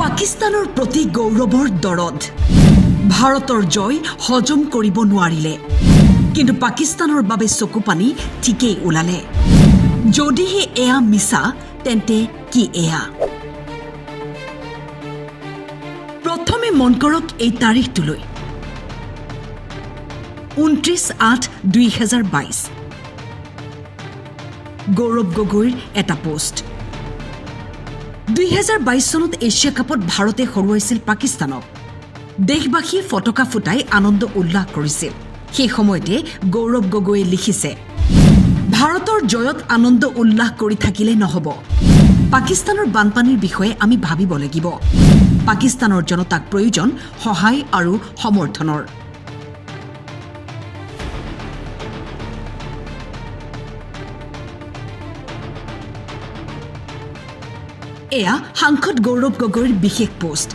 পাকিস্তানৰ প্ৰতি গৌৰৱৰ দৰদ ভাৰতৰ জয় হজম কৰিব নোৱাৰিলে কিন্তু পাকিস্তানৰ বাবে চকুপানী ঠিকেই ওলালে যদিহে এয়া মিছা তেন্তে কি এয়া প্ৰথমে মন কৰক এই তাৰিখটোলৈ 29/8/2022 গৌৰৱ গগৈৰ এটা পোষ্ট 2022 চনত এছিয়া কাপত ভাৰতে হৰুৱাইছিল পাকিস্তানক দেশবাসীয়ে ফটকা ফুটাই আনন্দ উল্লাস কৰিছিল সেই সময়তে গৌৰৱ গগৈয়ে লিখিছে ভাৰতৰ জয়ত আনন্দ উল্লাস কৰি থাকিলে নহব পাকিস্তানৰ বানপানীৰ বিষয়ে আমি ভাবিব লাগিব পাকিস্তানৰ জনতাক প্ৰয়োজন সহায় আৰু সমৰ্থনৰ এয়া সাংসদ গৌৰৱ গগৈৰ বিশেষ পোষ্ট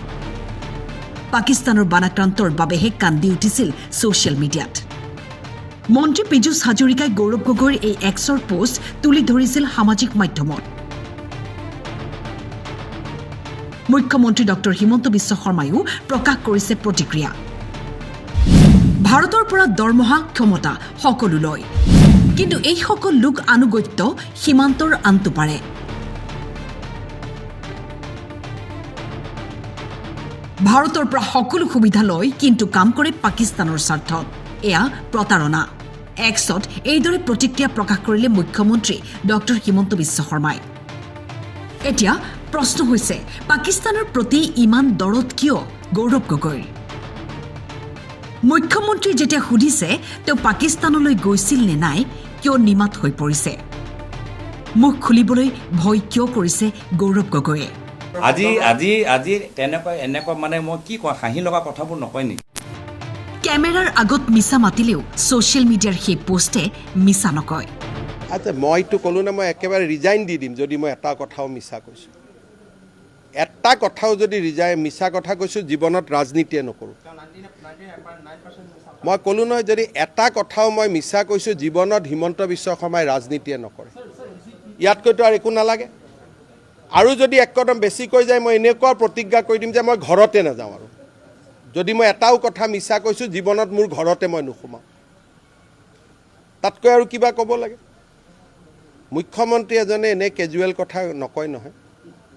পাকিস্তানৰ বানাক্ৰান্তৰ বাবেহে কান্দি উঠিছিল ছ'চিয়েল মিডিয়াত মন্ত্ৰী পীযুষ হাজৰিকাই গৌৰৱ গগৈৰ এই এক্সৰ পোষ্ট তুলি ধৰিছিল সামাজিক মাধ্যমত মুখ্যমন্ত্ৰী ডক্টৰ হিমন্ত বিশ্ব শৰ্মায়ো প্ৰকাশ কৰিছে প্ৰতিক্ৰিয়া ভাৰতৰ পৰা দৰমহা ক্ষমতা সকলো লয় কিন্তু এই সকল লোক আনুগত্য সীমান্তৰ আনটো পাৰে ভাৰতৰ পৰা সকলো সুবিধা লয় কিন্তু কাম কৰে পাকিস্তানৰ স্বাৰ্থত এয়া প্ৰতাৰণা এক্সত এইদৰে প্ৰতিক্ৰিয়া প্ৰকাশ কৰিলে মুখ্যমন্ত্ৰী ডক্টৰ হিমন্ত বিশ্ব শৰ্মাই এতিয়া প্ৰশ্ন হৈছে পাকিস্তানৰ প্ৰতি ইমান দৰদ কিয় গৌৰৱ গগৈৰ মুখ্যমন্ত্ৰী যেতিয়া সুধিছে তেওঁ পাকিস্তানলৈ গৈছিল নে নাই কিয় নিমাত হৈ পৰিছে মুখ খুলিবলৈ ভয় কিয় কৰিছে গৌৰৱ গগৈয়ে আজি এনেকুৱা মানে মই কি কওঁ হাঁহি লগা কথাবোৰ নকয় নেকি কেমেৰাৰ আগত মিছা মাতিলেও ছ'চিয়েল মিডিয়াৰ সেই পোষ্টে মিছা নকয় আচ্ছা মইতো ক'লো না মই একেবাৰে ৰিজাইন দি দিম যদি মই এটা কথাও মিছা কৈছোঁ এটা কথাও যদি মিছা কথা কৈছোঁ জীৱনত ৰাজনীতিয়ে নকৰোঁ মই ক'লো নহয় যদি এটা কথাও মই মিছা কৈছোঁ জীৱনত হিমন্ত বিশ্ব শৰ্মাই ৰাজনীতিয়ে নকৰে ইয়াতকৈতো আৰু একো নালাগে আৰু যদি একদম বেছি কৈ যায় মই এনেকুৱা প্ৰতিজ্ঞা কৰি দিম যে মই ঘৰতে নাযাওঁ আৰু যদি মই এটাও কথা মিছা কৈছোঁ জীৱনত মোৰ ঘৰতে মই নোসোমাওঁ তাতকৈ আৰু কিবা ক'ব লাগে মুখ্যমন্ত্ৰী এজনে এনে কেজুৱেল কথা নকয় নহয়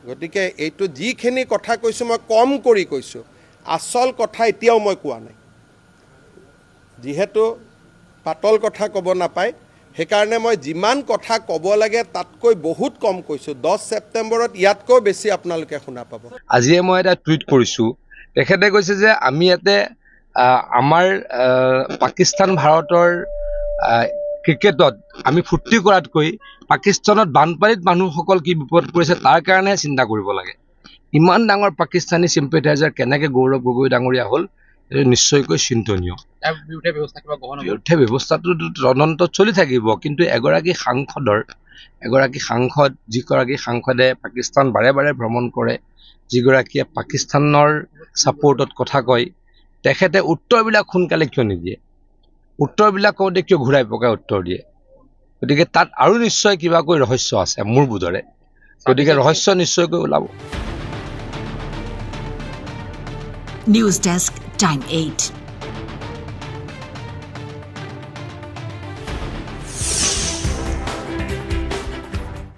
গতিকে এইটো যিখিনি কথা কৈছোঁ মই কম কৰি কৈছোঁ আচল কথা এতিয়াও মই কোৱা নাই যিহেতু পাতল কথা ক'ব নাপায় সেইকাৰণে মই যিমান কথা ক'ব লাগে তাতকৈ বহুত কম কৈছোঁ 10 ছেপ্টেম্বৰত ইয়াতকৈ বেছি আপোনালোকে শুনা পাব আজিয়ে মই এটা টুইট কৰিছোঁ তেখেতে কৈছে যে আমি ইয়াতে আমাৰ পাকিস্তান ভাৰতৰ ক্ৰিকেটত আমি ফূৰ্তি কৰাতকৈ পাকিস্তানত বানপানীত মানুহসকল কি বিপদ পৰিছে তাৰ কাৰণে চিন্তা কৰিব লাগে ইমান ডাঙৰ পাকিস্তানী চিম্পেথাইজাৰ কেনেকৈ গৌৰৱ গগৈ ডাঙৰীয়া হ'ল নিশ্চয়কৈ চিন্তনীয় বিৰুদ্ধে ব্যৱস্থাটো তদন্ত চলি থাকিব কিন্তু এগৰাকী সাংসদ যিগৰাকী সাংসদে পাকিস্তান বাৰে বাৰে ভ্ৰমণ কৰে যিগৰাকীয়ে পাকিস্তানৰ ছাপোৰ্টত কথা কয় তেখেতে উত্তৰবিলাক সোনকালে কিয় নিদিয়ে উত্তৰবিলাক কওঁতে কিয় ঘূৰাই পকাই উত্তৰ দিয়ে গতিকে তাত আৰু নিশ্চয় কিবাকৈ ৰহস্য আছে মোৰ বোধৰে গতিকে ৰহস্য নিশ্চয়কৈ ওলাব নিউজ ডেস্ক টাইম 8